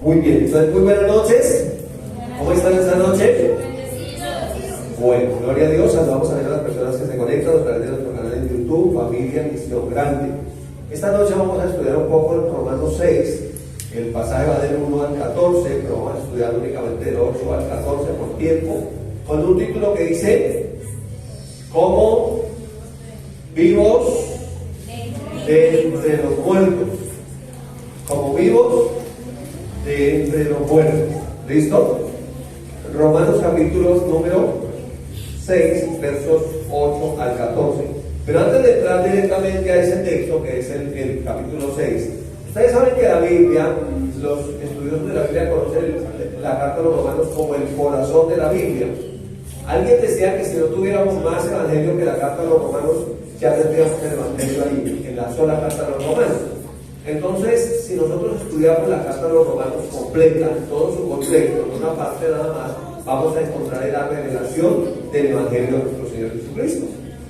Muy bien, entonces muy buenas noches. ¿Cómo están esta noche? Bueno, gloria a Dios. Saludamos a las personas que se conectan a través de nuestro canal en YouTube, Familia Misión Grande. Esta noche vamos a estudiar un poco en Romanos 6. El pasaje va del 1 al 14, pero vamos a estudiar únicamente del 8 al 14 por tiempo, con un título que dice: ¿Cómo vivos de entre los muertos? Como vivos de entre los muertos. ¿Listo? Romanos capítulo número 6, versos 8 al 14. Pero antes de entrar directamente a ese texto, que es el capítulo 6, ustedes saben que la Biblia, los estudiosos de la Biblia conocen la carta de los Romanos como el corazón de la Biblia. Alguien decía que si no tuviéramos más evangelio que la carta de los Romanos, ya tendríamos el evangelio ahí, en la sola carta de los Romanos. Entonces, si nosotros estudiamos la carta de los Romanos completa, en todo su contexto, en una parte nada más, vamos a encontrar en la revelación del evangelio de nuestro Señor Jesucristo.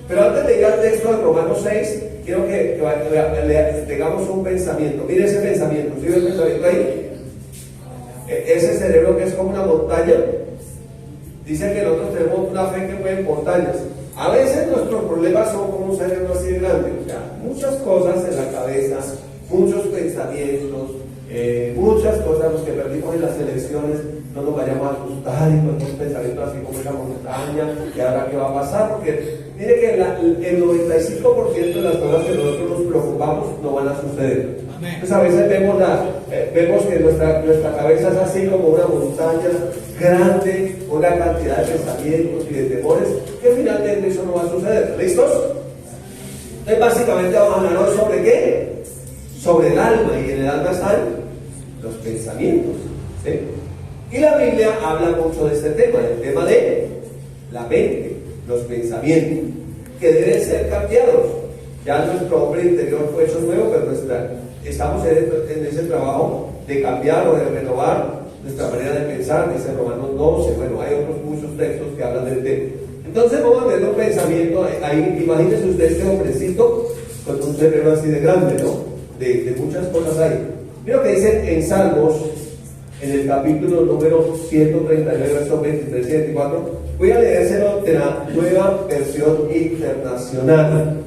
Pero antes de ir al texto de Romanos 6, quiero que tengamos un pensamiento. Mire ese pensamiento, ¿sí ve el pensamiento ahí? Ese cerebro que es como una montaña. Dice que nosotros tenemos una fe que mueve montañas. A veces nuestros problemas son como un cerebro así de grande, o sea, muchas cosas en la cabeza, muchos pensamientos, muchas cosas. Los que perdimos en las elecciones no nos vayamos a asustar y con esos pensamientos así como esa montaña, y ahora qué va a pasar, porque mire que el 95% de las cosas que nosotros nos preocupamos no van a suceder. Entonces a veces vemos que nuestra cabeza es así como una montaña grande, una cantidad de pensamientos y de temores, que finalmente eso no va a suceder. ¿Listos? Entonces básicamente vamos a hablar hoy sobre ¿qué? Sobre el alma, y en el alma están los pensamientos, ¿sí? Y la Biblia habla mucho de este tema, el tema de la mente, los pensamientos, que deben ser cambiados. Ya nuestro hombre interior fue hecho nuevo, pero estamos en ese trabajo de cambiar o de renovar nuestra manera de pensar. Dice Romanos 12, bueno, hay otros muchos textos que hablan del tema. Entonces vamos a ver un pensamiento ahí. Imagínense usted este hombrecito con un cerebro así de grande, ¿no? De muchas cosas ahí. Mira lo que dice en Salmos, en el capítulo número 139, versos 23 y 24. Voy a leérselo de la Nueva Versión Internacional.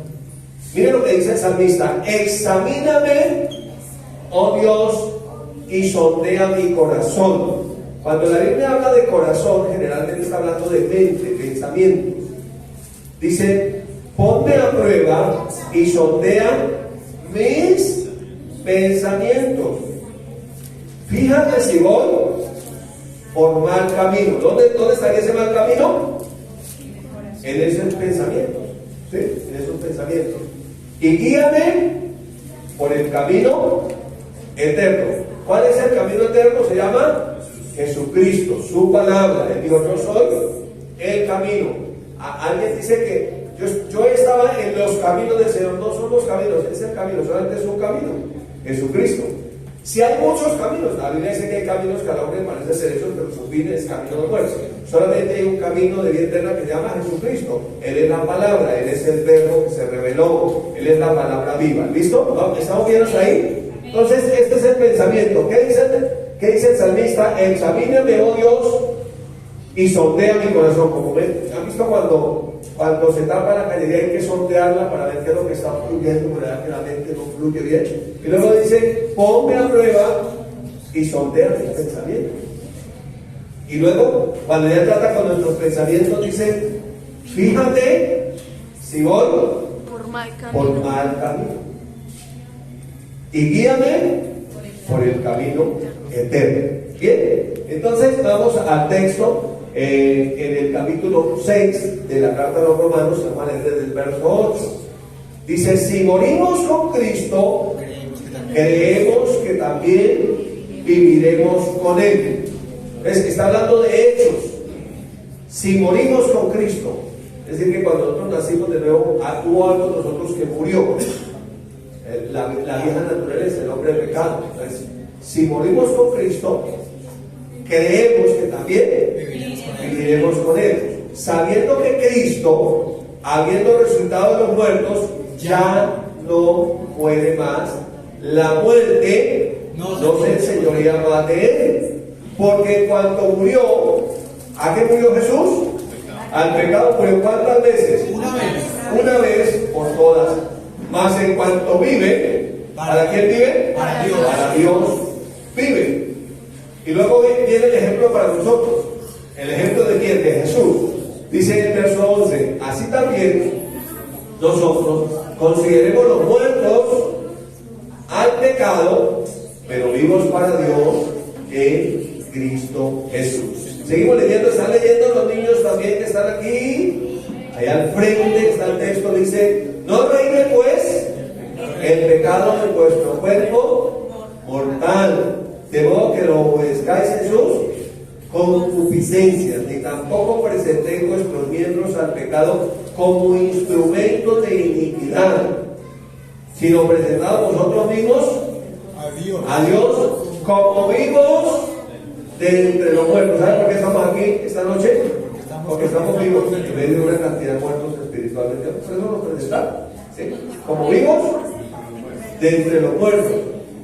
Miren lo que dice el salmista: examíname, oh Dios, y sondea mi corazón. Cuando la Biblia habla de corazón, generalmente está hablando de mente, pensamientos. Dice: ponme a prueba y sondea mis pensamientos. Fíjate si voy por mal camino. ¿Dónde estaría ese mal camino? En esos pensamientos, ¿sí? En esos pensamientos. Y guíame por el camino eterno. ¿Cuál es el camino eterno? Se llama Jesucristo, su palabra. Él dijo: yo soy el camino. Alguien dice que yo estaba en los caminos del Señor. No son los caminos, es el camino, solamente es un camino, Jesucristo. Si hay muchos caminos, la Biblia dice que hay caminos que al hombre parece ser hechos, pero su fin es camino de muerte. Solamente hay un camino de vida eterna que se llama Jesucristo. Él es la palabra, Él es el verbo que se reveló, Él es la palabra viva. ¿Listo? ¿No? ¿Estamos bien ahí? Entonces, este es el pensamiento. ¿Qué dice el salmista? Examíname, oh Dios, y sondea mi corazón. Como han visto cuando se tapa la cañería, hay que sondearla para ver qué es lo que está fluyendo, para que la mente no fluye bien. Y luego dice: ponme a prueba y sondea mis pensamientos. Y luego, cuando ya trata con nuestros pensamientos, dice: fíjate si voy por mal camino. Y guíame por el camino eterno. Bien, entonces vamos al texto. En el capítulo 6 de la carta de los Romanos, vamos a leer desde el verso 8. Dice: si morimos con Cristo, creemos que también viviremos con Él. ¿Ves? Está hablando de hechos. Si morimos con Cristo, es decir, que cuando nosotros nacimos de nuevo, hubo algo en nosotros que murió. La vieja naturaleza, el hombre del pecado. Entonces, si morimos con Cristo, creemos que también viviremos con Él, sabiendo que Cristo, habiendo resucitado de los muertos, ya no puede más. La muerte no se enseñorea más de él. Porque cuando murió, ¿a qué murió Jesús? Al pecado murió ¿cuántas veces? Una vez por todas. Más en cuanto vive, ¿para quién vive? Para Dios. Para Dios vive. Y luego viene el ejemplo para nosotros. ¿El ejemplo de quién? De Jesús. Dice en el verso 11, así también nosotros consideremos los muertos al pecado, pero vivos para Dios en Cristo Jesús. Seguimos leyendo, están leyendo los niños también que están aquí. Allá al frente está el texto, dice, no reine pues el pecado de vuestro cuerpo mortal, de modo que lo obedezcáis en sus concupiscencias, ni tampoco presentéis vuestros miembros al pecado como instrumentos de iniquidad, sino presentados vosotros mismos a Dios como vivos de entre los muertos. ¿Saben por qué estamos aquí esta noche? Porque estamos vivos en medio de una cantidad de muertos espiritualmente. Por eso nos presentamos, ¿sí? Como vivos de entre los muertos,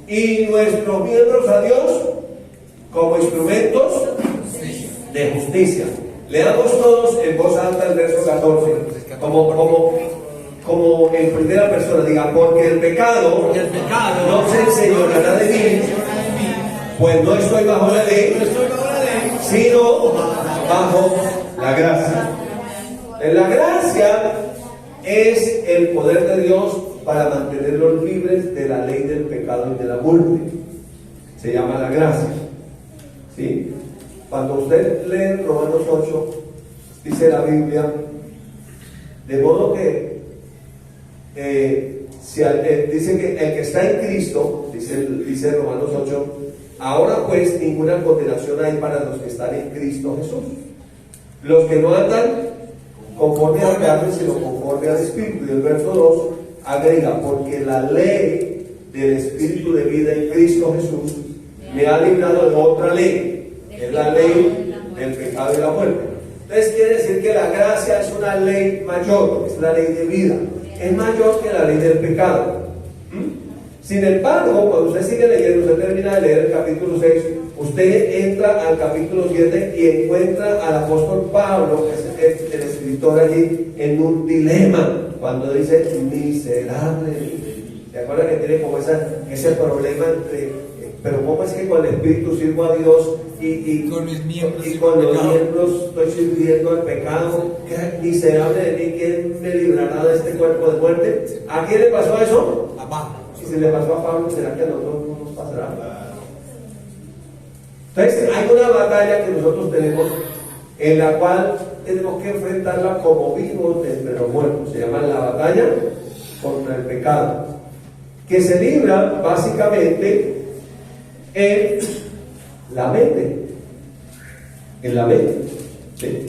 y nuestros miembros a Dios como instrumentos de justicia. Leamos todos en voz alta el verso 14, como en primera persona. Diga, porque el pecado no se enseñoreará de mí, pues no estoy bajo la ley, sino bajo la gracia. La gracia es el poder de Dios para mantenerlos libres de la ley del pecado y de la muerte. Se llama la gracia, ¿sí? Cuando usted lee Romanos 8, dice la Biblia, de modo que dice que el que está en Cristo, dice Romanos 8, ahora pues ninguna condenación hay para los que están en Cristo Jesús, los que no andan conforme a la carne, sino conforme al Espíritu. Y el verso 2 agrega, porque la ley del Espíritu de vida en Cristo Jesús me ha librado de otra ley, que es la ley del pecado y la muerte. Entonces quiere decir que la gracia es una ley mayor, es la ley de vida, es mayor que la ley del pecado. Sin embargo, cuando usted sigue leyendo, usted termina de leer el capítulo 6, usted entra al capítulo 7 y encuentra al apóstol Pablo, que es el escritor allí, en un dilema, cuando dice, miserable. ¿Se acuerdan que tiene como ese problema entre, pero cómo es que con el Espíritu sirvo a Dios y con los miembros estoy sirviendo al pecado? ¿Qué miserable de mí? ¿Quién me librará de este cuerpo de muerte? ¿A quién le pasó eso? A Pablo. Si se le pasó a Pablo, ¿será que a nosotros no nos pasará? Entonces hay una batalla que nosotros tenemos, en la cual tenemos que enfrentarla como vivos entre los muertos. Se llama la batalla contra el pecado, que se libra básicamente en la mente. En la mente, ¿sí?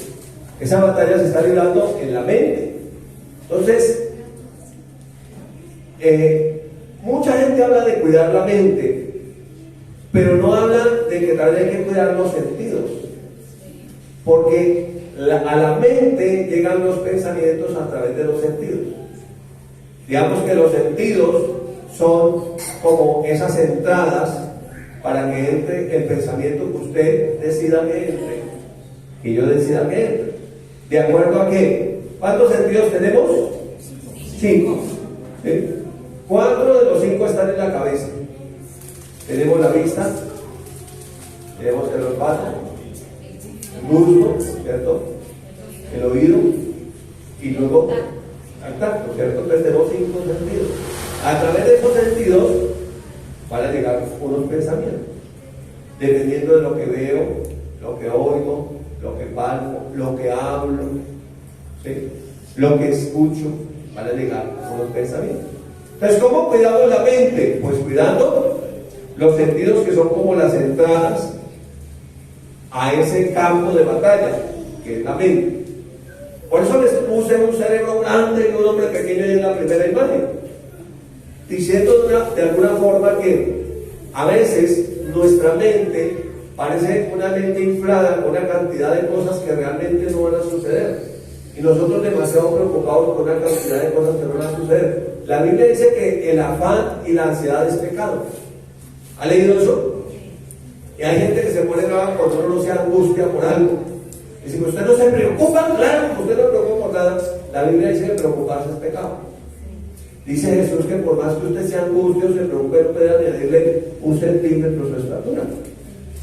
Esa batalla se está librando en la mente. Entonces, mucha gente habla de cuidar la mente, pero no habla de que también hay que cuidar los sentidos, porque a la mente llegan los pensamientos a través de los sentidos. Digamos que los sentidos son como esas entradas para que entre el pensamiento que usted decida que entre, que yo decida que entre. ¿De acuerdo a qué? ¿Cuántos sentidos tenemos? 5. ¿Sí? 4 de los 5 están en la cabeza. Tenemos la vista, tenemos el olfato, el gusto, ¿cierto? El oído y luego el tacto, ¿cierto? Entonces tenemos 5 sentidos. A través de esos sentidos van a llegar unos pensamientos, dependiendo de lo que veo, lo que oigo, lo que palpo, lo que hablo, ¿sí? Lo que escucho, van a llegar unos pensamientos. Entonces, ¿cómo cuidamos la mente? Pues cuidando los sentidos que son como las entradas a ese campo de batalla, que es la mente. Por eso les puse un cerebro grande y un hombre pequeño en la primera imagen, diciendo de alguna forma que a veces nuestra mente parece una mente inflada con una cantidad de cosas que realmente no van a suceder. Y nosotros demasiado preocupados por una cantidad de cosas que no van a suceder. La Biblia dice que el afán y la ansiedad es pecado. ¿Ha leído eso? Y hay gente que se pone brava cuando uno no se angustia por algo. Y si usted no se preocupa, claro, usted no se preocupa por nada. La Biblia dice que preocuparse es pecado. Dice Jesús que por más que usted se angustie o se preocupe, no puede añadirle un centímetro a su estatura.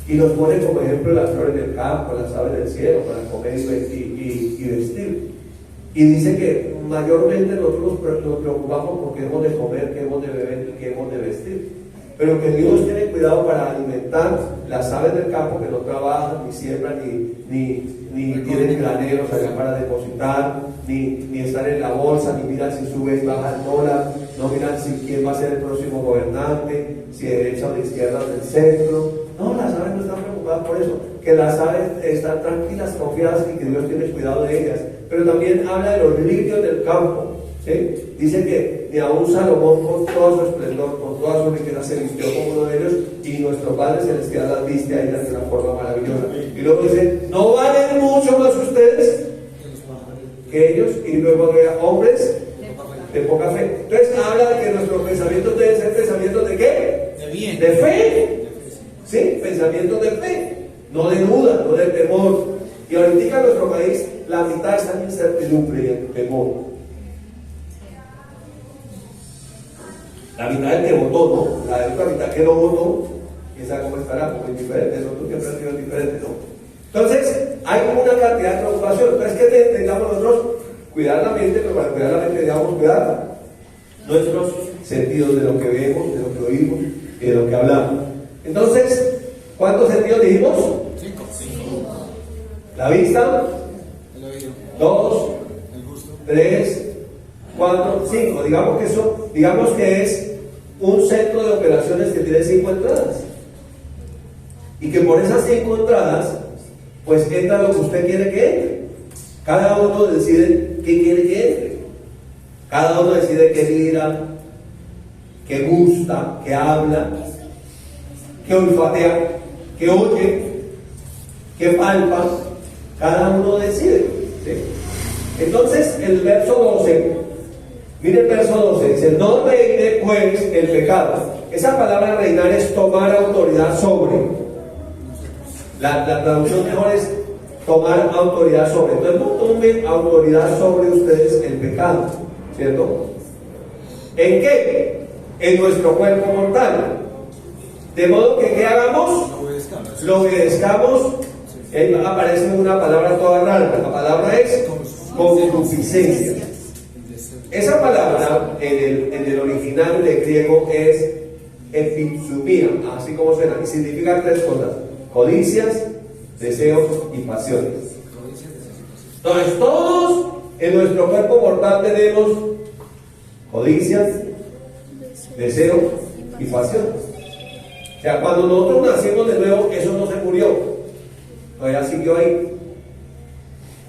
Y nos pone como ejemplo las flores del campo, las aves del cielo, para comer y vestir. Y dice que mayormente nosotros nos preocupamos por qué hemos de comer, qué hemos de beber y qué hemos de vestir. Pero que Dios tiene cuidado para alimentar las aves del campo que no trabajan, ni siembran, ni tienen graneros allá para depositar, ni estar en la bolsa, ni miran si sube y baja el dólar, no miran si quién va a ser el próximo gobernante, si de derecha o de izquierda o del centro. No, las aves no están preocupadas por eso, que las aves están tranquilas, confiadas y que Dios tiene cuidado de ellas. Pero también habla de los lirios del campo, ¿sí? Dice que ni aun Salomón con todo su esplendor, con toda su riqueza se vistió como uno de ellos, y nuestro Padre Celestial las viste a ellas de una forma maravillosa. Y luego dice, ¿no valen mucho más ustedes que ellos? Y luego agrega, hombres de poca fe. Entonces habla de que nuestros pensamientos deben ser pensamientos de ¿qué? De bien. De fe. ¿Sí? Pensamientos de fe, no de duda, no de temor. Y ahorita en nuestro país la mitad está en incertidumbre y en temor. La mitad del que votó, ¿no? La otra mitad que no votó, quién sabe cómo estará, porque es diferente, nosotros siempre han sido diferentes, ¿no? Entonces, hay como una cantidad de preocupación. Entonces, ¿qué tengamos nosotros? Cuidar la mente, pero para cuidar la mente debemos cuidar nuestros sentidos de lo que vemos, de lo que oímos y de lo que hablamos. Entonces, ¿cuántos sentidos dijimos? 5. La vista, El oído. 2, El gusto. 3, 4, 5. Digamos que es un centro de operaciones que tiene 5 entradas. Y que por esas 5 entradas, pues entra lo que usted quiere que entre. Cada uno decide qué quiere que entre. Cada uno decide qué mira, qué gusta, qué habla, qué olfatea, qué oye, qué palpa. Cada uno decide, ¿sí? Entonces el verso 12, mire el verso 12, dice, no reine pues el pecado. Esa palabra reinar es tomar autoridad sobre. La traducción mejor es tomar autoridad sobre. Entonces no tomen autoridad sobre ustedes el pecado, ¿cierto? ¿En qué? En nuestro cuerpo mortal. De modo que ¿qué hagamos? Lo obedezcamos. Ahí aparece una palabra toda rara. La palabra es concupiscencia. Esa palabra en el original de griego es epitsumia, así como suena, y significa 3 cosas: codicias, deseos y pasiones. Entonces todos en nuestro cuerpo mortal tenemos codicias, deseos y pasiones. O sea, cuando nosotros nacimos de nuevo, eso no se murió, todavía siguió ahí.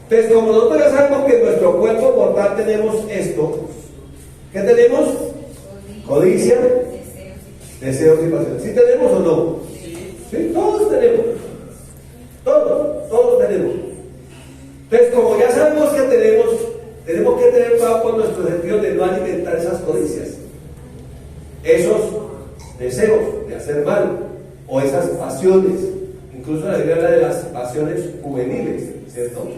Entonces, como nosotros ya sabemos que en nuestro cuerpo mortal tenemos esto, ¿qué tenemos? Codicia, deseos y pasiones. ¿Sí tenemos o no? Sí, todos tenemos. Todos tenemos. Entonces, como ya sabemos que tenemos que tener cuidado con nuestros sentidos de no alimentar esas codicias, esos deseos de hacer mal, o esas pasiones. Incluso la Biblia habla de las pasiones juveniles, ¿cierto?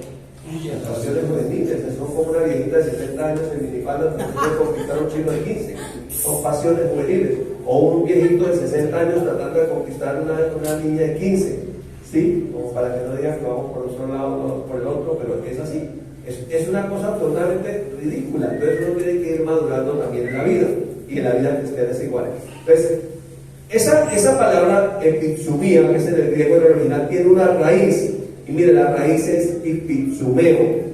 Las pasiones juveniles, que son como una viejita de 70 años en minifalda tratando de conquistar a un chico de 15. Son pasiones juveniles. O un viejito de 60 años tratando de conquistar una niña de 15. ¿Sí? Como para que no digan que vamos por un lado o por el otro, pero es así. Es una cosa totalmente ridícula. Entonces uno tiene que ir madurando también en la vida. Y en la vida cristiana es igual. Entonces, esa palabra epitsumía, que es en el griego el original, tiene una raíz. Y mire, la raíz es epitsumeo.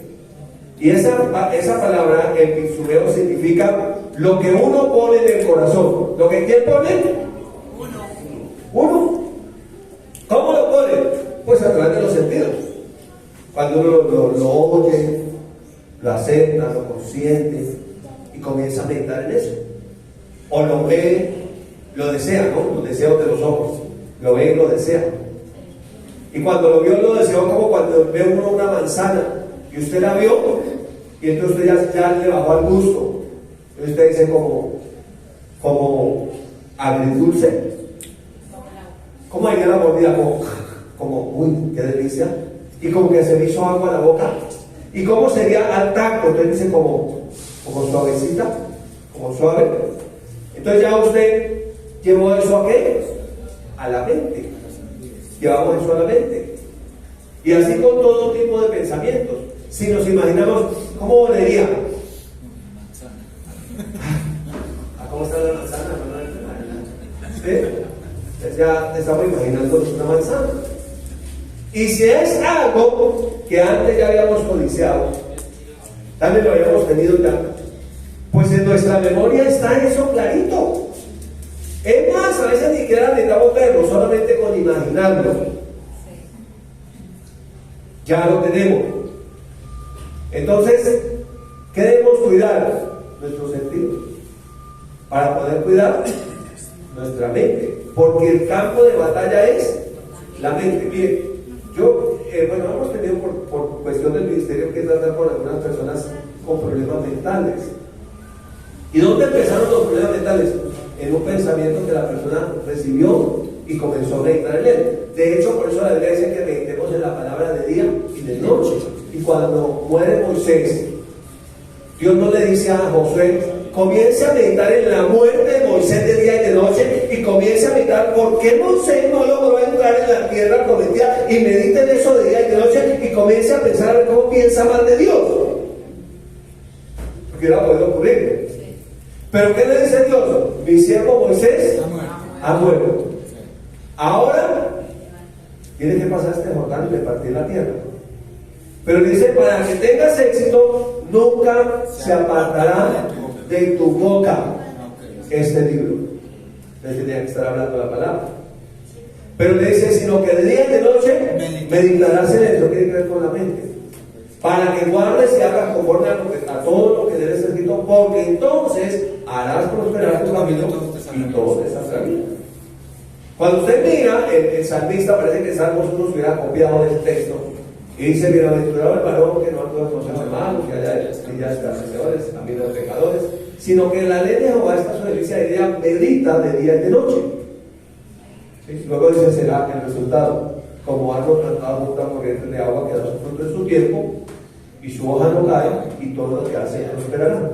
Y esa palabra epitsumeo significa lo que uno pone en el corazón. ¿Lo que quién pone? Uno. ¿Cómo lo pone? Pues a través de los sentidos. Cuando uno lo oye, lo acepta, lo consiente y comienza a meditar en eso. O lo ve, lo desea, ¿no? Los deseos de los ojos. Lo ve y lo desea. Y cuando lo vio, lo deseó, como cuando ve uno una manzana y usted la vio y entonces usted ya le bajó al gusto. Y usted dice como agridulce, ¿cómo haría la mordida? Como, uy, qué delicia. Y como que se me hizo agua a la boca. ¿Y cómo sería al tacto? Entonces dice como suavecita, como suave. Entonces ya usted llevó eso a qué? A la mente. Llevamos eso a la mente. Y así con todo tipo de pensamientos. Si nos imaginamos, ¿cómo olería? ¿Cómo está la manzana? ¿Sí? Entonces ya estamos imaginándonos una manzana. Y si es algo que antes ya habíamos codiciado, también lo habíamos tenido ya, pues en nuestra memoria está eso clarito. Es más, a veces ni siquiera necesitamos verlo, solamente con imaginarlo. Ya lo tenemos. Entonces, ¿qué debemos cuidar? Nuestros sentidos. Para poder cuidar nuestra mente. Porque el campo de batalla es la mente. Miren, yo, hemos tenido por cuestión del ministerio que tratar con algunas personas con problemas mentales. ¿Y dónde empezaron los problemas mentales? En un pensamiento que la persona recibió y comenzó a meditar en él. De hecho, por eso la Biblia dice que meditemos en la palabra de día y de noche. Y cuando muere Moisés, Dios no le dice a Josué: comience a meditar en la muerte de Moisés de día y de noche, y comience a meditar por qué Moisés no logró entrar en la tierra prometida, y medite en eso de día y de noche, y comience a pensar a ver cómo piensa mal de Dios. Porque hubiera podido ocurrir. Pero ¿qué le dice Dios? Mi siervo Moisés ha muerto. Ahora tiene que pasar este Jordán y repartir la tierra. Pero dice: para que tengas éxito, nunca se apartará de tu boca este libro. Entonces tenía que estar hablando la palabra. Pero le dice: sino que de día y de noche meditarás en esto. Tiene que ver con la mente. Para que guardes y hagas conforme a todo lo que debe ser escrito, porque entonces harás prosperar tu camino y todo te saldrá bien. Cuando usted mira, el salmista, parece que Salmos 1 se hubiera copiado del texto. Y dice: bienaventurado el varón que no actúa con sus hermanos, que haya de escarnecedores, camino de pecadores, sino que en la ley de Jehová está su delicia, y ella medita de día y de noche. ¿Sí? Luego dice: será el resultado como árbol plantado junto a corrientes de agua, que da su fruto en su tiempo, y su hoja no cae, y todo lo que hace prosperará.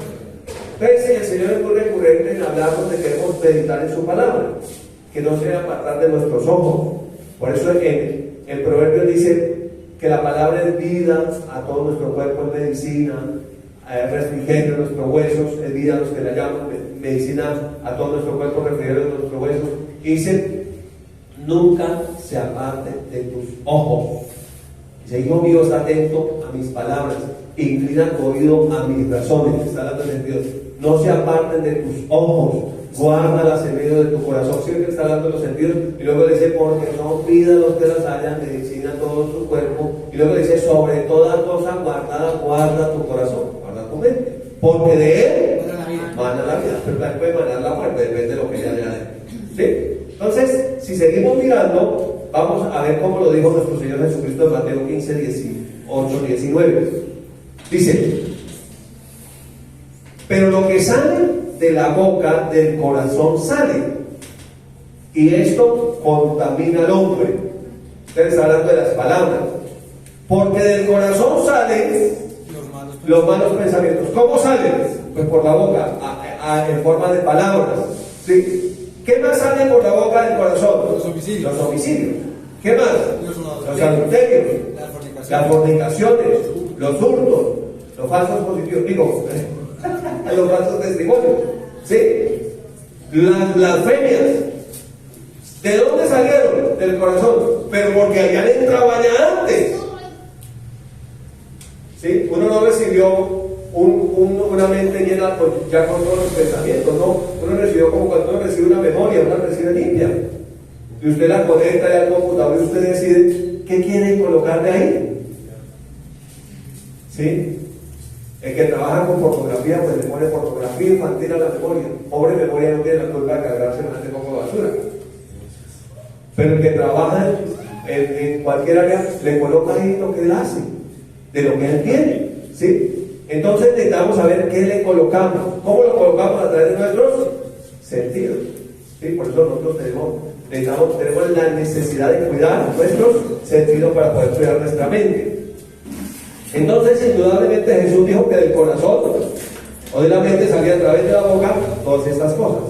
Entonces, el Señor es muy recurrente en hablarnos de que debemos meditar en su palabra, que no se debe apartar de nuestros ojos. Por eso en el proverbio dice que la palabra es vida a todo nuestro cuerpo, es medicina, es refrigerio a nuestros huesos, es vida a los que la llaman, medicina a todo nuestro cuerpo, refrigerio a nuestros huesos. Y dice: nunca se aparte de tus ojos. Dice: hijo mío, está atento a mis palabras, inclina tu oído a mis razones. Está hablando de Dios. No se aparten de tus ojos, guárdalas en medio de tu corazón. Siempre está hablando de los sentidos. Y luego le dice: porque son vida los que las hallan, medicina todo tu cuerpo. Y luego le dice: sobre toda cosa guardada, guarda tu corazón, guarda tu mente, porque de él mana la vida. Pero también puede manar la muerte, depende de lo que ella le haga. ¿Sí? Entonces, si seguimos mirando, vamos a ver cómo lo dijo nuestro Señor Jesucristo en Mateo 15, 18, 19. Dice: pero lo que sale de la boca, del corazón sale, y esto contamina al hombre. Ustedes están hablando de las palabras, porque del corazón salen los malos pensamientos. ¿Cómo salen? Pues por la boca, en forma de palabras. ¿Sí? ¿Qué más sale por la boca del corazón? Los homicidios. Los homicidios. ¿Qué más? Los adulterios, las fornicaciones, los hurtos, los falsos positivos, digo, los falsos testimonios, ¿sí? Las blasfemias. ¿De dónde salieron? Del corazón. Pero porque habían entrado allá antes. ¿Sí? Uno no recibió una mente llena ya con todos los pensamientos, ¿no? Uno recibió como cuando uno recibe una memoria, uno recibe limpia. Y usted la conecta ya al computador y usted decide qué quiere colocarle ahí. ¿Sí? El que trabaja con pornografía, pues le pone pornografía infantil a la memoria. Pobre memoria no tiene la culpa de cargarse semejante poco de basura. Pero el que trabaja en cualquier área le coloca ahí lo que él hace, de lo que él tiene. ¿Sí? Entonces necesitamos saber qué le colocamos. ¿Cómo lo colocamos? A través de nuestros sentidos. ¿Sí? Por eso nosotros tenemos tenemos la necesidad de cuidar nuestros sentidos para poder cuidar nuestra mente. Entonces, indudablemente Jesús dijo que del corazón o de la mente salía a través de la boca todas estas cosas.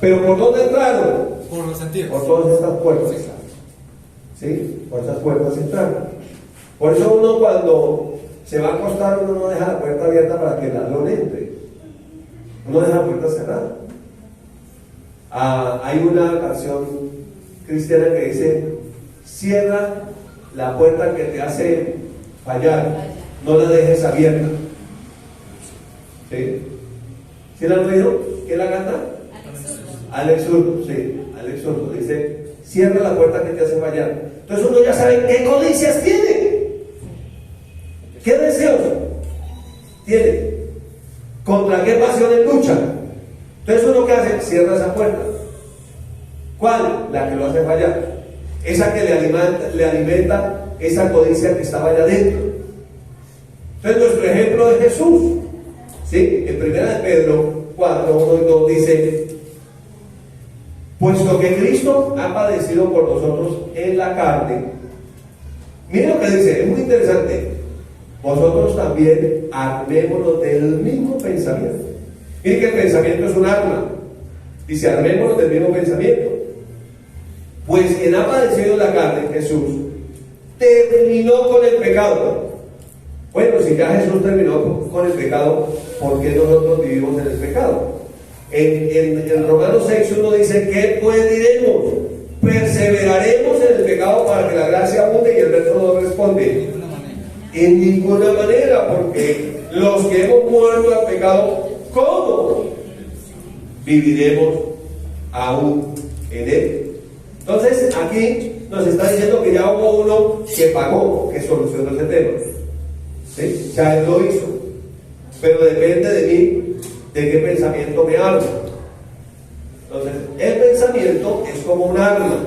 Pero ¿por dónde entraron? Por los sentidos. Por todas estas puertas. ¿Sí? Por estas puertas entraron. Por eso uno cuando se va a acostar, uno no deja la puerta abierta para que el ladrón entre. Uno deja la puerta cerrada. Hay una canción cristiana que dice: cierra la puerta que te hace fallar, no la dejes abierta. ¿Sí? ¿Sí la han oído? ¿Quién la canta? Alex Zurdo, sí, Alex Zurdo dice: cierra la puerta que te hace fallar. Entonces uno ya sabe qué codicias tiene, qué deseos tiene, contra qué pasiones lucha. Entonces uno que hace, cierra esa puerta. ¿Cuál? La que lo hace fallar, esa que le alimenta esa codicia que estaba allá adentro. Entonces nuestro ejemplo es Jesús, ¿sí? En 1 Pedro 4, 1 y 2 dice: puesto que Cristo ha padecido por nosotros en la carne. Miren lo que dice, es muy interesante: vosotros también armémonos del mismo pensamiento. Miren que el pensamiento es un arma. Dice: armémonos del mismo pensamiento. Pues quien ha padecido en la carne, Jesús, terminó con el pecado. Bueno, si ya Jesús terminó con el pecado, ¿por qué nosotros vivimos en el pecado? En Romanos 6:1 dice: ¿qué pues diremos? ¿Perseveraremos en el pecado para que la gracia abunde? Y el verso 2 responde: en ninguna manera, porque los que hemos muerto al pecado, ¿cómo viviremos aún en él? Entonces aquí nos está diciendo que ya hubo uno que pagó, que solucionó ese tema, ¿sí? Ya él lo hizo, pero depende de mí de qué pensamiento me hablo. Entonces el pensamiento es como un arma,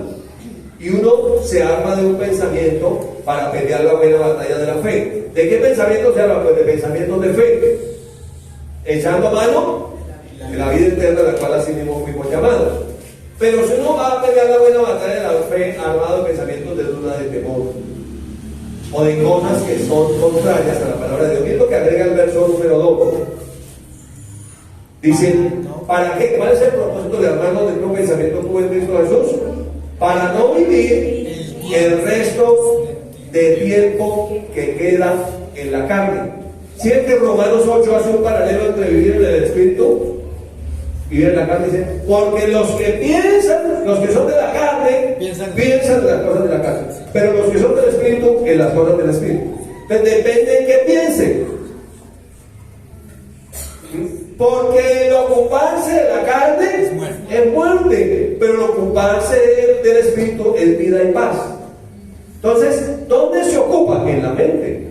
y uno se arma de un pensamiento para pelear la buena batalla de la fe. ¿De qué pensamiento se habla? Pues de pensamientos de fe, echando mano de la vida eterna, a la cual así mismo fuimos llamados. Pero si uno va a pelear la buena batalla de la fe armado de pensamientos de duda, de temor, o de cosas que son contrarias a la palabra de Dios, miren lo que agrega el verso número 2. Dice: ¿para qué? ¿Cuál es el propósito de armarnos del mismo pensamiento como en Cristo Jesús? Para no vivir el resto de tiempo que queda en la carne. Si es que Romanos 8 hace un paralelo entre vivir en el Espíritu y vivir en la carne, dice: porque los que piensan, los que son de la carne, piensan en las cosas de la carne, pero los que son del Espíritu, en las cosas del Espíritu. Entonces depende de qué piensen. Porque el ocuparse de la carne es muerte, pero el ocuparse del Espíritu es vida y paz. Entonces, ¿dónde se ocupa? En la mente.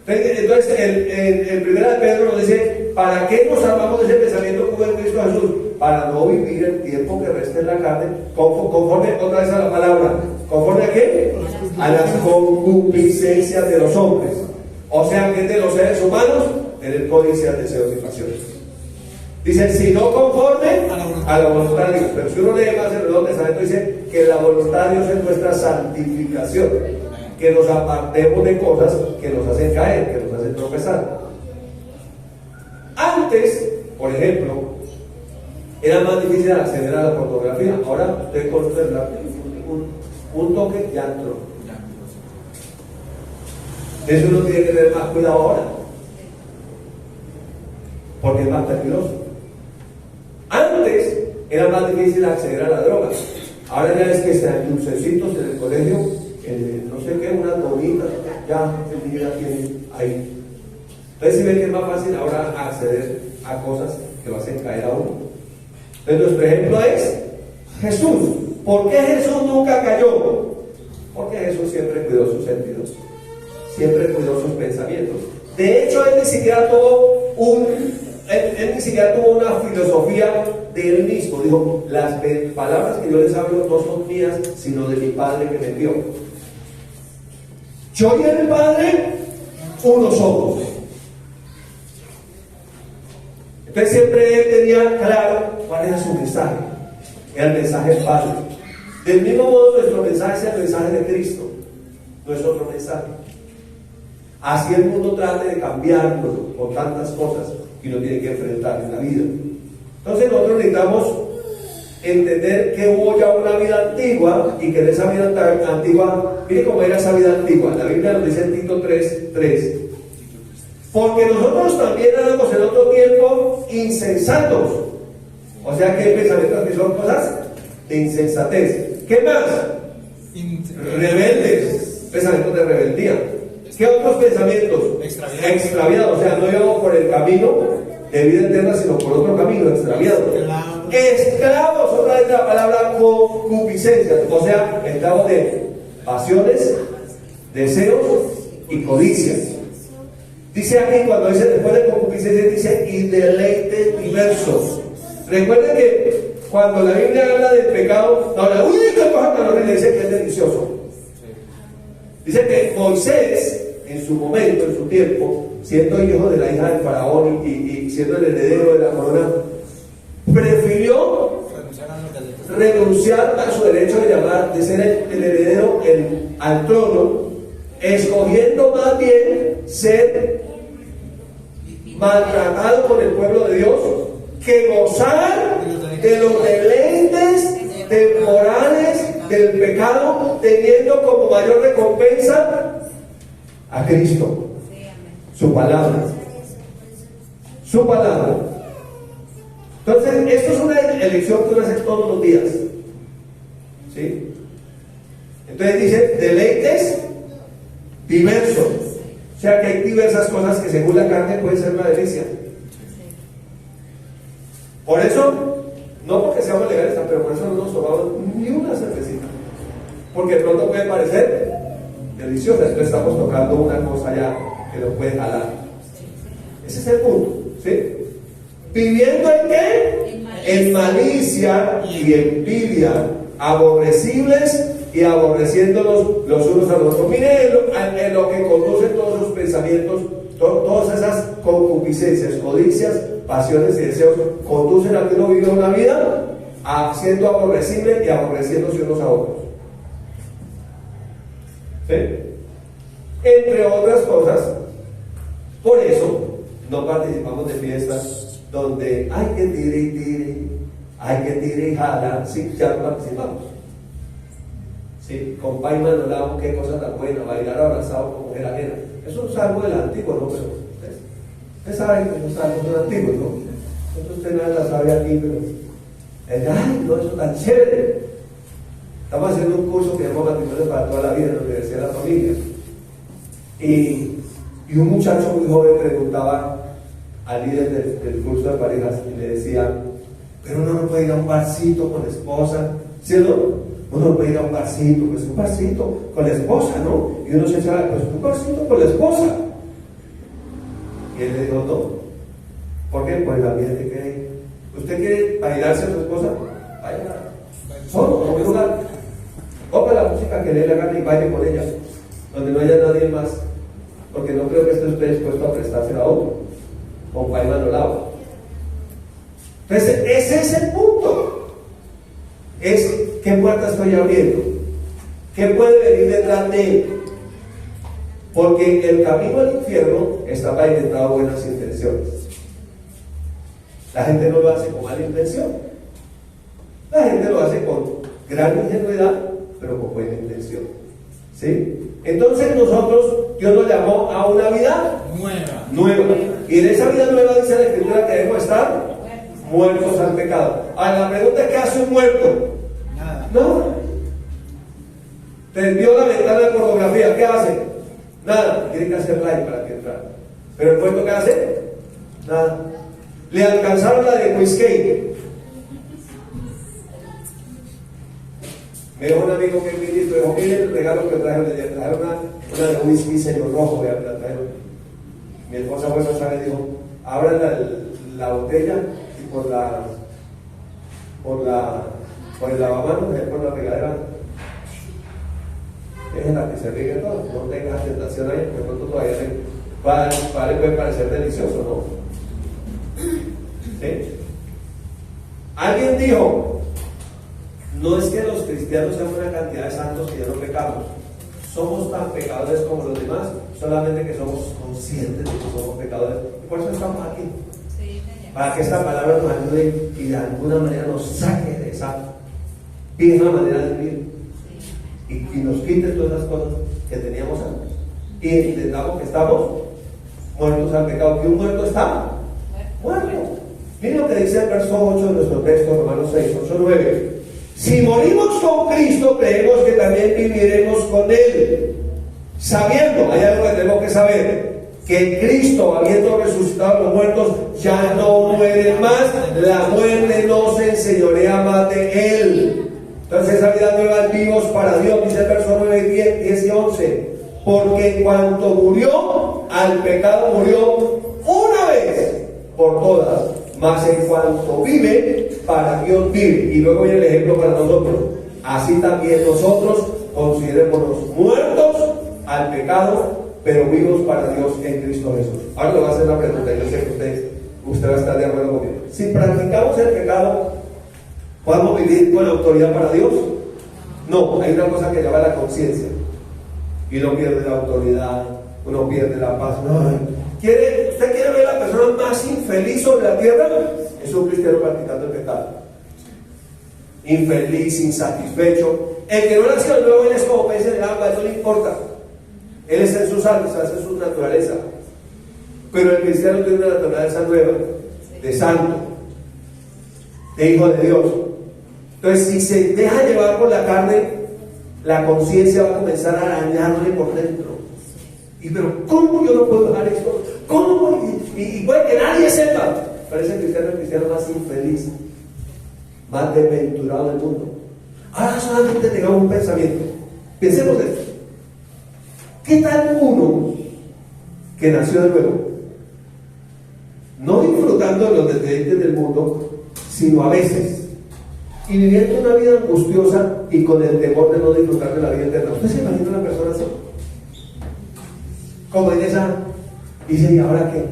Entonces, el 1 Pedro nos dice: ¿para qué nos armamos de ese pensamiento como en Cristo Jesús? Para no vivir el tiempo que resta en la carne, conforme otra vez a la palabra. ¿Conforme a qué? A las concupiscencias de los hombres. O sea, que de los seres humanos, tener codicias, deseos y pasiones. Dice: si no conforme a la voluntad de Dios. Pero si uno lee más el Nuevo Testamento, dice que la voluntad de Dios es nuestra santificación, que nos apartemos de cosas que nos hacen caer, que nos hacen tropezar. Antes, por ejemplo, era más difícil acceder a la pornografía. Ahora usted con un toque ya entró. Eso uno tiene que tener más cuidado ahora, porque es más peligroso. Antes era más difícil acceder a la droga. Ahora ya es que están dulcecitos en el colegio, no sé qué, unas donitas, ya el día tiene ahí. Entonces si ven que es más fácil ahora acceder a cosas que lo hacen caer a uno. Entonces nuestro ejemplo es Jesús. ¿Por qué Jesús nunca cayó? Porque Jesús siempre cuidó sus sentidos, siempre cuidó sus pensamientos. De hecho, él ni siquiera tuvo una filosofía de él mismo. Dijo: las palabras que yo les hablo no son mías, sino de mi Padre que me envió. Yo y el Padre, uno somos. Entonces siempre él tenía claro cuál era su mensaje. el mensaje es Padre. Del mismo modo, nuestro mensaje es el mensaje de Cristo, no es otro mensaje. Así el mundo trate de cambiarnos por tantas cosas que uno tiene que enfrentar en la vida. Entonces nosotros necesitamos entender que hubo ya una vida antigua y que en esa vida antigua, mire cómo era esa vida antigua. La Biblia nos dice en Tito 3:3. Porque nosotros también éramos en otro tiempo insensatos. O sea que hay pensamientos que son cosas de insensatez. ¿Qué más? Rebeldes. Pensamientos de rebeldía. ¿Qué otros pensamientos? Extraviados. O sea, no íbamos por el camino de vida eterna, sino por otro camino, extraviado. Esclavos, otra vez la palabra concupiscencia, o sea, esclavos de pasiones, deseos y codicias. Dice aquí, cuando dice después de concupiscencia, dice y deleites diversos. Recuerden que cuando la Biblia habla del pecado, no habla, uy, qué cosa tan horrible, dice que es delicioso. Dice que Moisés, en su momento, en su tiempo, siendo hijo de la hija del faraón y siendo el heredero de la corona, prefirió renunciar a su derecho de ser el heredero al trono, escogiendo más bien ser maltratado por el pueblo de Dios que gozar de los deleites temporales del pecado, teniendo como mayor recompensa a Cristo, su palabra. Su palabra. Entonces, esto es una elección que uno hace todos los días. ¿Sí? Entonces dice, deleites diversos. O sea que hay diversas cosas que según la carne pueden ser una delicia. Por eso, no porque seamos legales, pero por eso no nos tomamos ni una cervecita. Porque de pronto puede parecer deliciosa. Entonces estamos tocando una cosa ya que nos puede jalar. Ese es el punto. ¿Sí? ¿Viviendo en qué? En malicia y envidia, aborrecibles y aborreciéndonos los unos a los otros. Miren en lo que conducen todos sus pensamientos, todas esas concupiscencias, codicias, pasiones y deseos, conducen a que uno vive una vida siendo aborrecible y aborreciéndose unos a otros. ¿Sí? Entre otras cosas, por eso no participamos de fiestas donde hay que tire y tire, hay que tire y jala. Sí, ya participamos. Sí, con Pai Manolao, qué cosa tan buena, bailar abrazado con mujer ajena. Eso es algo del antiguo, ¿no? Pero ustedes saben que esos salmos son antiguos, ¿no? Entonces usted no la sabe aquí, pero ay, no, eso es tan chévere. Estamos haciendo un curso que se llama Matrimonio para toda la vida en la Universidad de la Familia. Y un muchacho muy joven preguntaba al líder del curso de parejas y le decía, pero uno no puede ir a un barcito con la esposa, ¿sí o no? Uno no puede ir a un barcito con la esposa, ¿no? Y uno se echa, pues un barcito con la esposa. Y él le dijo, no. ¿Por qué? Pues la vida que hay. ¿Usted quiere bailarse a su esposa? Vaya solo, en un lugar. Ponga la música que le dé la gana y baile con ella, donde no haya nadie más, porque no creo que esté dispuesto a prestarse a otro, con Pai Manolao. Entonces, ese es el punto. Es qué puerta estoy abriendo, qué puede venir detrás de él, porque el camino al infierno está pavimentado de buenas intenciones. La gente no lo hace con mala intención, la gente lo hace con gran ingenuidad, pero con buena intención. ¿Sí? Entonces nosotros, Dios nos llamó a una vida nueva. Y en esa vida nueva dice la Escritura que debemos estar muertos al pecado. Ahora la pregunta es, ¿qué hace un muerto? Nada. Te dio la ventana de pornografía, ¿qué hace? Nada. Tiene que hacer like para que entrar. Pero el muerto, ¿qué hace? Nada. Le alcanzaron la de Whiskey. Me dijo un amigo que es ministro, dijo, mire el regalo que trajeron, le trajeron una de whisky sello rojo, la trajeron. Mi esposa fue a saber y dijo, abran la botella y por el lavamanos, por la regadera, déjenla que se riegue todo, no tengas tentación ahí, porque pronto todavía puede parecer delicioso, ¿no? ¿Sí? Alguien dijo, No es que los cristianos sean una cantidad de santos que ya no pecamos. Somos tan pecadores como los demás, solamente que somos conscientes de que somos pecadores. Y por eso estamos aquí. Para que esta palabra nos ayude y de alguna manera nos saque de esa vieja manera de vivir. Y nos quite todas las cosas que teníamos antes. Y entendamos que estamos muertos al pecado. Que un muerto está muerto. Miren lo que dice el verso 8 de nuestro texto, Romanos 6, 8, 9. Si morimos con Cristo, creemos que también viviremos con Él. Sabiendo, hay algo que tenemos que saber, que Cristo, habiendo resucitado a los muertos, ya no muere más. La muerte no se enseñorea más de Él. Entonces esa vida nueva vivos para Dios, dice el verso 9, 10 y 11. Porque en cuanto murió, al pecado murió una vez por todas. Mas en cuanto vive, para Dios vive. Y luego viene el ejemplo para nosotros. Así también nosotros considerémonos muertos al pecado, pero vivos para Dios en Cristo Jesús. Ahora le voy a hacer una pregunta. Yo sé que usted va a estar de acuerdo conmigo. Si practicamos el pecado, ¿podemos vivir con autoridad para Dios? No, hay una cosa que llama la conciencia. Y uno pierde la autoridad, uno pierde la paz. ¿Usted quiere ver a la persona más infeliz sobre la tierra? Es un cristiano practicando el pecado. Infeliz, insatisfecho. El que no nació de nuevo, él es como pez en el agua, eso no le importa. Él es en sus almas, esa es su naturaleza. Pero el cristiano tiene una naturaleza nueva, de santo, de hijo de Dios. Entonces, si se deja llevar por la carne, la conciencia va a comenzar a arañarle por dentro. Y pero, ¿cómo yo no puedo dejar esto? ¿Cómo? Y puede que nadie sepa. Parece el cristiano más infeliz, más desventurado del mundo. Ahora solamente tengamos un pensamiento. Pensemos esto. ¿Qué tal uno que nació de nuevo? No disfrutando de los deleites del mundo, sino a veces, y viviendo una vida angustiosa y con el temor de no disfrutar de la vida eterna. ¿Usted se imagina una persona así? Como en esa, dice, ¿y ahora qué?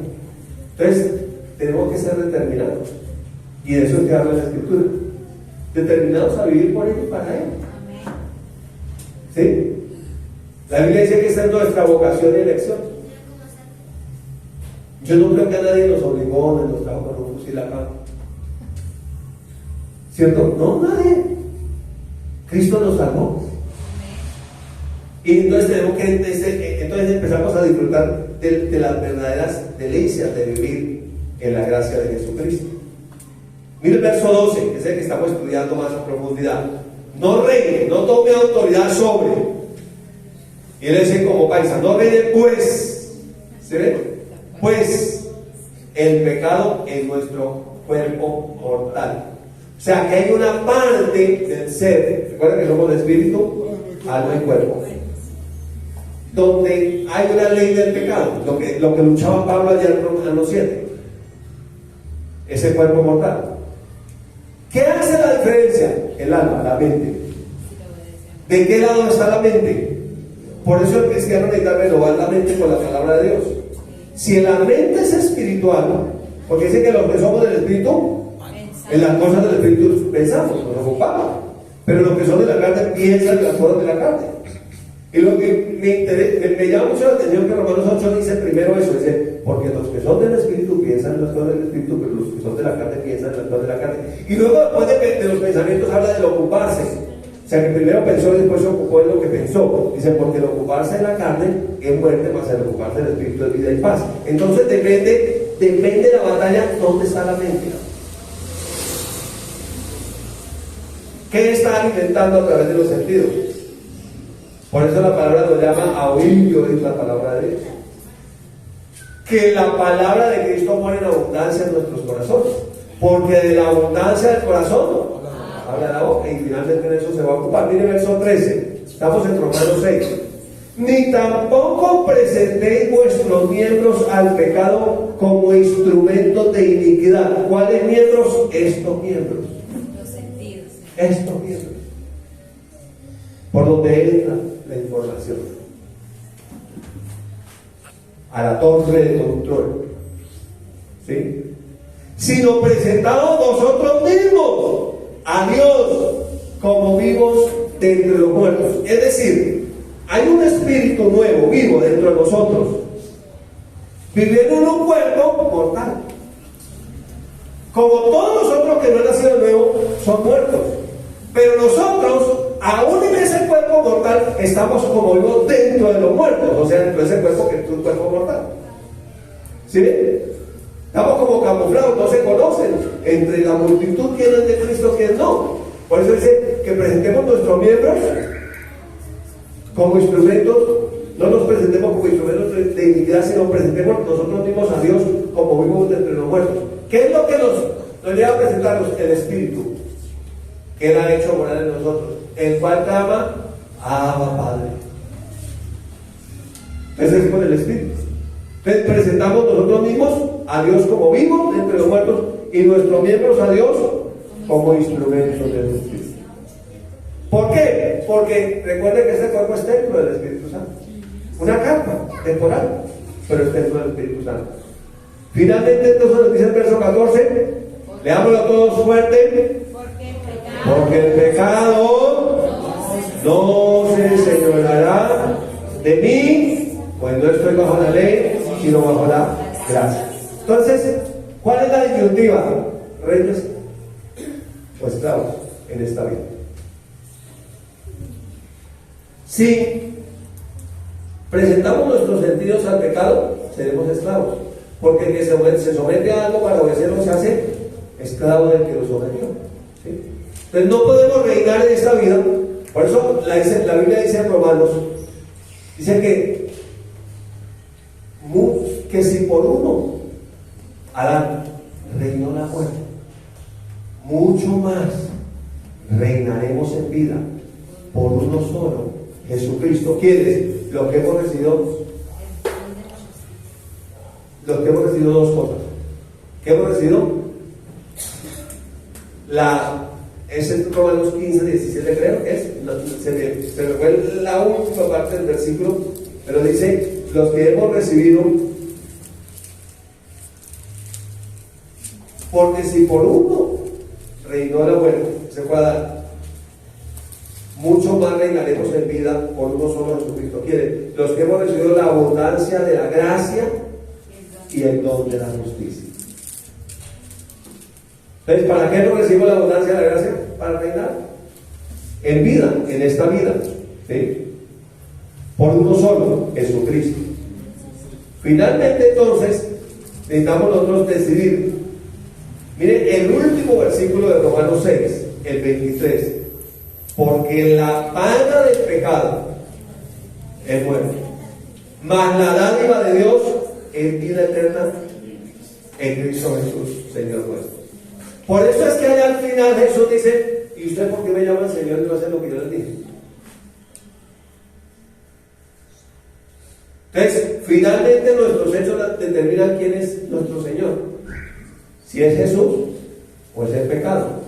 Entonces, tenemos que ser determinados. Y de eso es que habla la Escritura. Determinados a vivir por Él y para Él. ¿Sí? La Biblia dice que esta es nuestra vocación y elección. Yo no creo que a nadie nos obligó, nos trajo con un fusil acá. ¿Cierto? No, nadie. Cristo nos salvó. Y entonces tenemos que, entonces empezamos a disfrutar de las verdaderas delicias de vivir en la gracia de Jesucristo. Mire el verso 12, que es el que estamos estudiando más a profundidad. No reine, no tome autoridad sobre. Y él dice como paisa, no reine pues. ¿Se ve? Pues el pecado en nuestro cuerpo mortal. O sea que hay una parte del ser, recuerden que somos de espíritu, alma y cuerpo, donde hay una ley del pecado, lo que luchaba Pablo allá en Romanos 7, ese cuerpo mortal. ¿Qué hace la diferencia? El alma, la mente. ¿De qué lado está la mente? Por eso el cristiano necesita renovar la mente con la palabra de Dios. Si la mente es espiritual, porque dice que los que somos del espíritu, en las cosas del espíritu pensamos, nos ocupamos, pero los que son de la carne piensan en las cosas de la carne. Y lo que me llama mucho la atención que Romanos 8 dice primero eso, dice, porque los que son del espíritu piensan en las cosas del espíritu, pero los que son de la carne piensan en las cosas de la carne. Y luego después de los pensamientos habla del ocuparse. O sea que primero pensó y después se ocupó en lo que pensó. Dice, porque el ocuparse de la carne es muerte, más el ocuparse del espíritu es vida y paz. Entonces depende de la batalla dónde está la mente. ¿Qué está alimentando a través de los sentidos? Por eso la palabra nos llama a oír y oír la palabra de Dios. Que la palabra de Cristo muere en abundancia en nuestros corazones. Porque de la abundancia del corazón habla la boca y finalmente en eso se va a ocupar. Mire el verso 13. Estamos en Romanos 6. Ni tampoco presentéis vuestros miembros al pecado como instrumentos de iniquidad. ¿Cuáles miembros? Estos miembros. Los sentidos. Estos miembros. Por donde entra la información. A la torre de control. ¿Sí? Sino presentados vosotros mismos a Dios como vivos de entre los muertos. Es decir, hay un espíritu nuevo, vivo dentro de nosotros, viviendo en un cuerpo mortal. Como todos nosotros que no han nacido de nuevo son muertos, pero nosotros, aún en ese cuerpo mortal, estamos como vivos dentro de los muertos, o sea, dentro de ese cuerpo que es un cuerpo mortal. ¿Sí? Estamos como camuflados, no se conocen entre la multitud quién es de Cristo, quién no. Por eso dice que presentemos nuestros miembros como instrumentos, no nos presentemos como instrumentos de iniquidad, sino presentemos nosotros mismos a Dios como vivos de entre los muertos. ¿Qué es lo que nos lleva a presentarnos? El Espíritu, que Él ha hecho morar en nosotros, el cual clama, Abba Padre. Ese es con el Espíritu. Entonces presentamos nosotros mismos a Dios como vivos entre los muertos y nuestros miembros a Dios como instrumentos de justicia. ¿Por qué? Porque recuerden que este cuerpo es templo del Espíritu Santo. Una carpa temporal, pero es templo del Espíritu Santo. Finalmente, entonces nos dice el verso 14, leámoslo todos fuerte. Porque el pecado no se enseñoreará de mí, pues no estoy bajo la ley, sino bajo la gracia. Entonces, ¿cuál es la disyuntiva? ¿Reyes o esclavos en esta vida? Si presentamos nuestros sentidos al pecado, seremos esclavos, porque el que se somete a algo para obedecerlo se hace esclavo del que lo sometió. ¿Sí? Entonces no podemos reinar en esta vida. Por eso la Biblia dice en Romanos, dice que si por uno Adán reinó la muerte, mucho más reinaremos en vida por uno solo, Jesucristo. ¿Quiénes? Los que hemos recibido dos cosas. ¿Qué hemos recibido? Es en Romanos 15, 17 creo que es, se me fue la última parte del versículo, pero dice, los que hemos recibido, porque si por uno reinó la muerte, se puede dar, mucho más reinaremos en vida por uno solo, Jesucristo. Quiere, los que hemos recibido la abundancia de la gracia y el don de la justicia. Entonces, ¿para qué no recibimos la abundancia de la gracia? Para reinar en vida, en esta vida, ¿sí? Por uno solo, Jesucristo. Finalmente, entonces, necesitamos nosotros decidir. Miren el último versículo de Romanos 6, el 23. Porque la paga del pecado es muerte, mas la dádiva de Dios es vida eterna en Cristo Jesús, Señor nuestro. Por eso es que allá al final Jesús dice, ¿y usted por qué me llaman Señor y no hacen lo que yo les dije? Entonces, finalmente nuestros hechos determinan quién es nuestro Señor. Si es Jesús o es el pecado,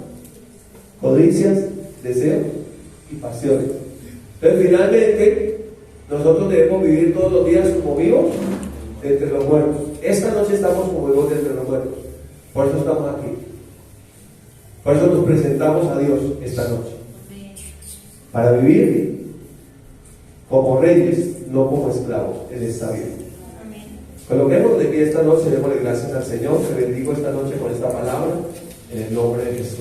codicias, deseos y pasiones. Entonces, finalmente, nosotros debemos vivir todos los días como vivos entre los muertos. Esta noche estamos como vivos entre los muertos. Por eso estamos aquí. Por eso nos presentamos a Dios esta noche. Para vivir como reyes, no como esclavos en esta vida. Coloquemos de pie esta noche, démosle gracias al Señor. Te bendigo esta noche con esta palabra, en el nombre de Jesús.